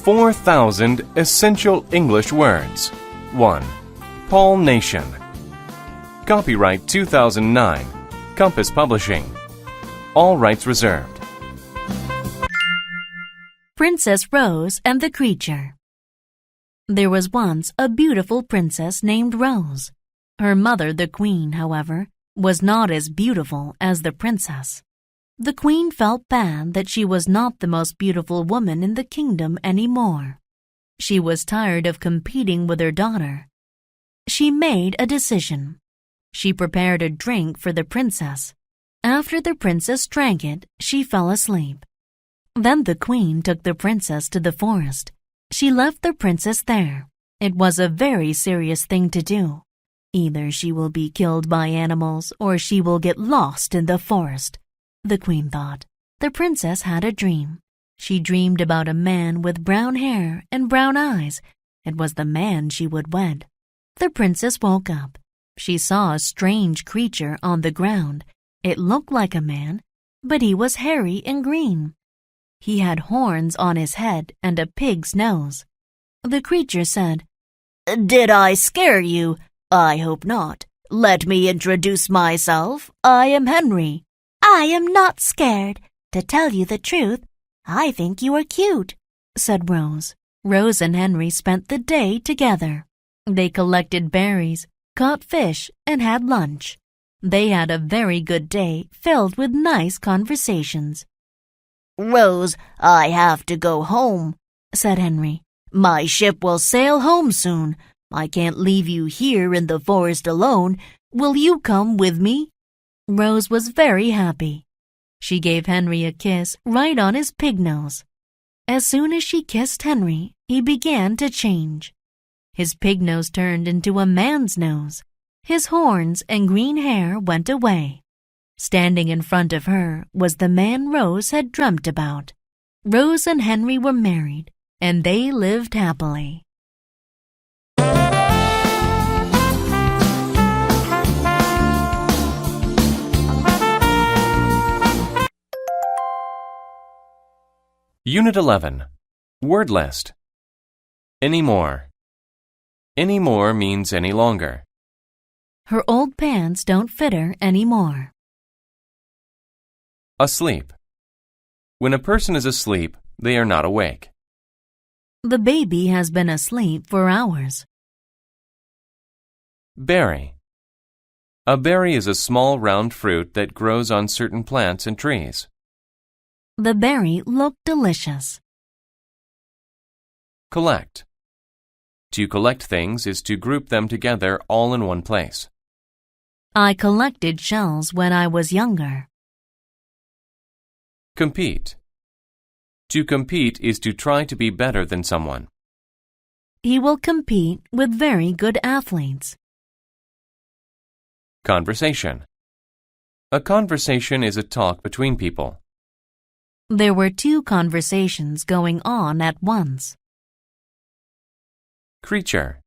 4,000 Essential English Words. 1. Pollination. Copyright 2009. Compass Publishing. All rights reserved. Princess Rose and the Creature. There was once a beautiful princess named Rose. Her mother, the queen, however, was not as beautiful as the princess. The queen felt bad that she was not the most beautiful woman in the kingdom anymore. She was tired of competing with her daughter. She made a decision. She prepared a drink for the princess. After the princess drank it, she fell asleep. Then the queen took the princess to the forest. She left the princess there. It was a very serious thing to do. Either she will be killed by animals or she will get lost in the forest, the queen thought. The princess had a dream. She dreamed about a man with brown hair and brown eyes. It was the man she would wed. The princess woke up. She saw a strange creature on the ground. It looked like a man, but he was hairy and green. He had horns on his head and a pig's nose. The creature said, "Did I scare you? I hope not. Let me introduce myself. I am Henry." "I am not scared. To tell you the truth, I think you are cute," said Rose. Rose and Henry spent the day together. They collected berries, caught fish, and had lunch. They had a very good day filled with nice conversations. "Rose, I have to go home," said Henry. "My ship will sail home soon. I can't leave you here in the forest alone. Will you come with me?" Rose was very happy. She gave Henry a kiss right on his pig nose. As soon as she kissed Henry, he began to change. His pig nose turned into a man's nose. His horns and green hair went away. Standing in front of her was the man Rose had dreamt about. Rose and Henry were married, and they lived happily. Unit 11. Word list. Anymore. Anymore means any longer. Her old pants don't fit her anymore. Asleep. When a person is asleep, they are not awake. The baby has been asleep for hours. Berry. A berry is a small round fruit that grows on certain plants and trees. The berry looked delicious. Collect. To collect things is to group them together all in one place. I collected shells when I was younger. Compete. To compete is to try to be better than someone. He will compete with very good athletes. Conversation. A conversation is a talk between people. There were two conversations going on at once. Creature.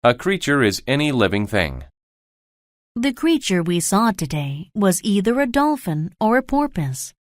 A creature is any living thing. The creature we saw today was either a dolphin or a porpoise.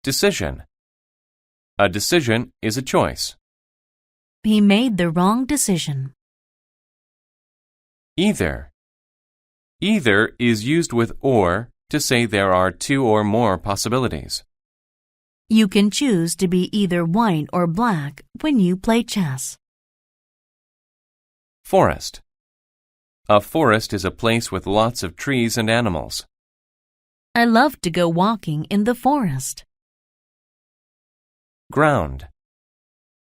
Decision. A decision is a choice. He made the wrong decision. Either. Either is used with or to say there are two or more possibilities. You can choose to be either white or black when you play chess. Forest. A forest is a place with lots of trees and animals. I love to go walking in the forest. Ground.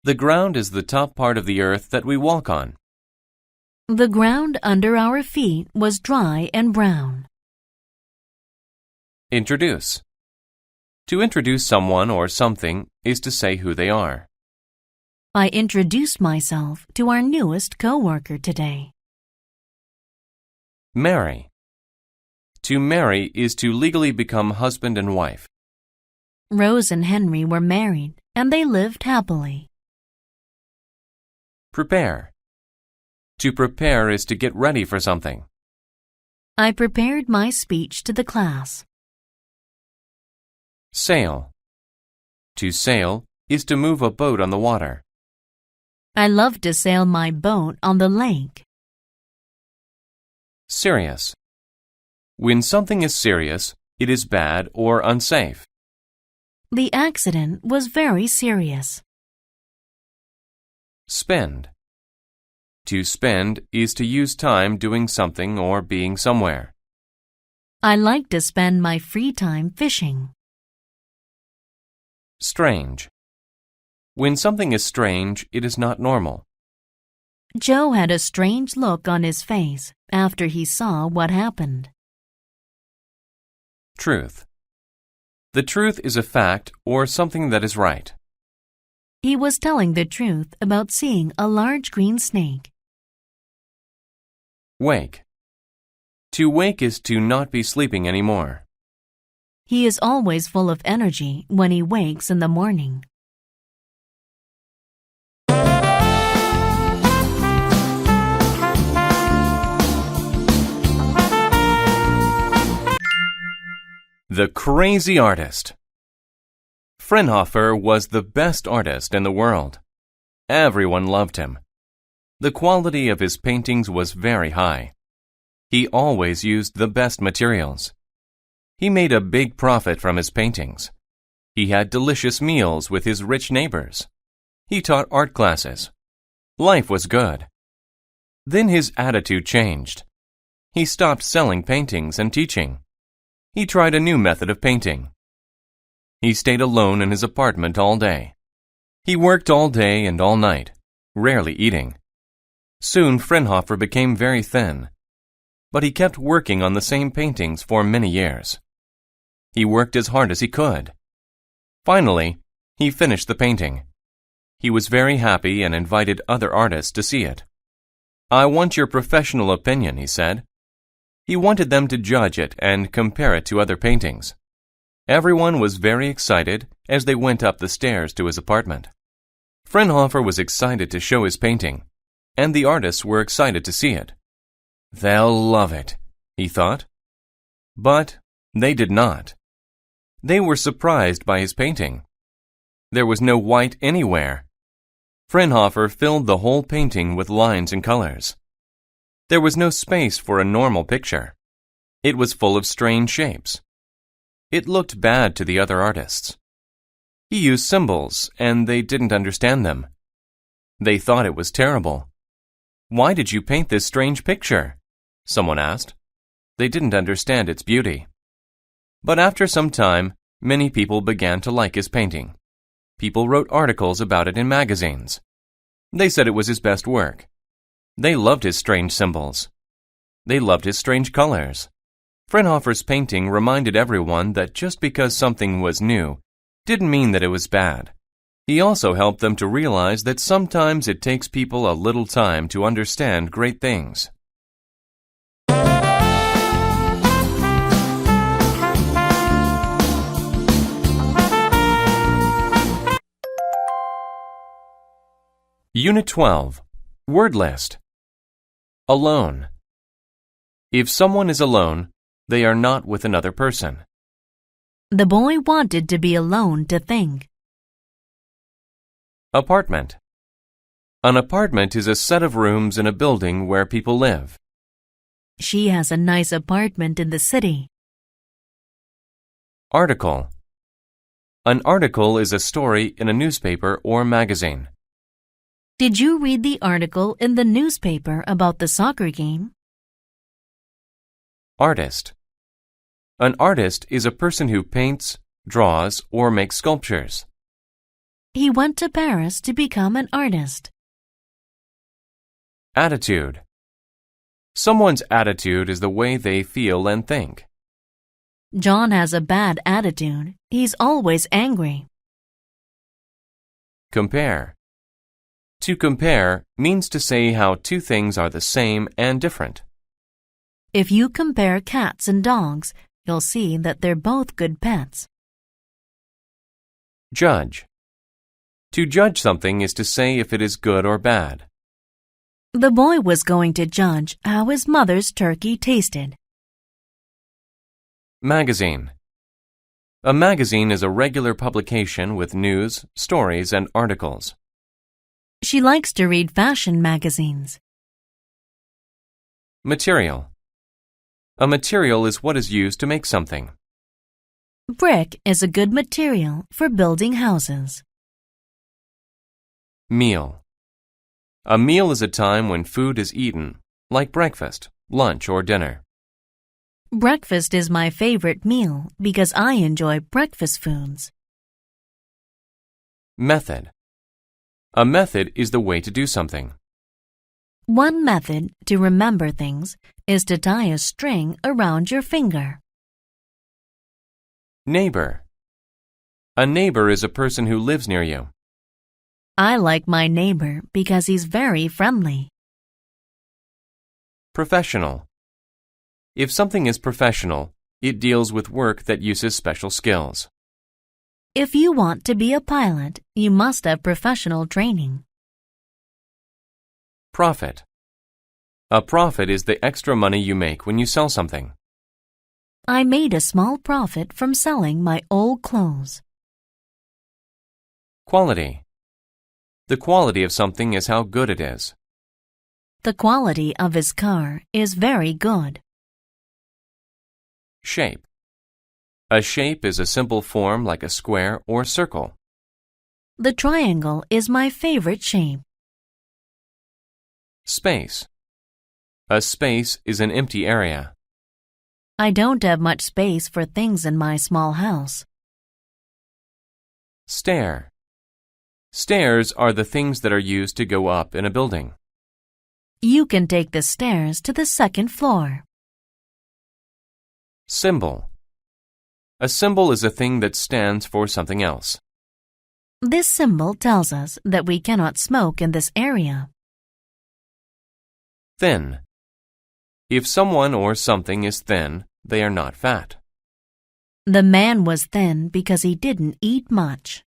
The ground is the top part of the earth that we walk on. The ground under our feet was dry and brown. Introduce. To introduce someone or something is to say who they are. I introduced myself to our newest coworker today. Marry. To marry is to legally become husband and wife. Rose and Henry were married, and they lived happily. Prepare. To prepare is to get ready for something. I prepared my speech to the class. Sail. To sail is to move a boat on the water. I love to sail my boat on the lake. Serious. When something is serious, it is bad or unsafe. The accident was very serious. Spend. To spend is to use time doing something or being somewhere. I like to spend my free time fishing. Strange. When something is strange, it is not normal. Joe had a strange look on his face after he saw what happened. Truth. The truth is a fact or something that is right. He was telling the truth about seeing a large green snake. Wake. To wake is to not be sleeping anymore. He is always full of energy when he wakes in the morning. The Crazy Artist. Fraunhofer was the best artist in the world. Everyone loved him. The quality of his paintings was very high. He always used the best materials. He made a big profit from his paintings. He had delicious meals with his rich neighbors. He taught art classes. Life was good. Then his attitude changed. He stopped selling paintings and teaching. He tried a new method of painting. He stayed alone in his apartment all day. He worked all day and all night, rarely eating. Soon Fraunhofer became very thin, but he kept working on the same paintings for many years. He worked as hard as he could. Finally, he finished the painting. He was very happy and invited other artists to see it. "I want your professional opinion," he said. He wanted them to judge it and compare it to other paintings. Everyone was very excited as they went up the stairs to his apartment. Fraunhofer was excited to show his painting, and the artists were excited to see it. "They'll love it," he thought. But they did not. They were surprised by his painting. There was no white anywhere. Fraunhofer filled the whole painting with lines and colors. There was no space for a normal picture. It was full of strange shapes. It looked bad to the other artists. He used symbols, and they didn't understand them. They thought it was terrible. "Why did you paint this strange picture?" someone asked. They didn't understand its beauty. But after some time, many people began to like his painting. People wrote articles about it in magazines. They said it was his best work. They loved his strange symbols. They loved his strange colors. Fraunhofer's painting reminded everyone that just because something was new didn't mean that it was bad. He also helped them to realize that sometimes it takes people a little time to understand great things. Unit 12. Word list. Alone. If someone is alone, they are not with another person. The boy wanted to be alone to think. Apartment. An apartment is a set of rooms in a building where people live. She has a nice apartment in the city. Article. An article is a story in a newspaper or magazine. Did you read the article in the newspaper about the soccer game? Artist. An artist is a person who paints, draws, or makes sculptures. He went to Paris to become an artist. Attitude. Someone's attitude is the way they feel and think. John has a bad attitude. He's always angry. Compare. To compare means to say how two things are the same and different. If you compare cats and dogs, you'll see that they're both good pets. Judge. To judge something is to say if it is good or bad. The boy was going to judge how his mother's turkey tasted. Magazine. A magazine is a regular publication with news, stories, and articles. She likes to read fashion magazines. Material. A material is what is used to make something. Brick is a good material for building houses. Meal. A meal is a time when food is eaten, like breakfast, lunch, or dinner. Breakfast is my favorite meal because I enjoy breakfast foods. Method. A method is the way to do something. One method to remember things is to tie a string around your finger. Neighbor. A neighbor is a person who lives near you. I like my neighbor because he's very friendly. Professional. If something is professional, it deals with work that uses special skills. If you want to be a pilot, you must have professional training. Profit. A profit is the extra money you make when you sell something. I made a small profit from selling my old clothes. Quality. The quality of something is how good it is. The quality of his car is very good. Shape. A shape is a simple form like a square or circle. The triangle is my favorite shape. Space. A space is an empty area. I don't have much space for things in my small house. Stair. Stairs are the things that are used to go up in a building. You can take the stairs to the second floor. Symbol. A symbol is a thing that stands for something else. This symbol tells us that we cannot smoke in this area. Thin. If someone or something is thin, they are not fat. The man was thin because he didn't eat much.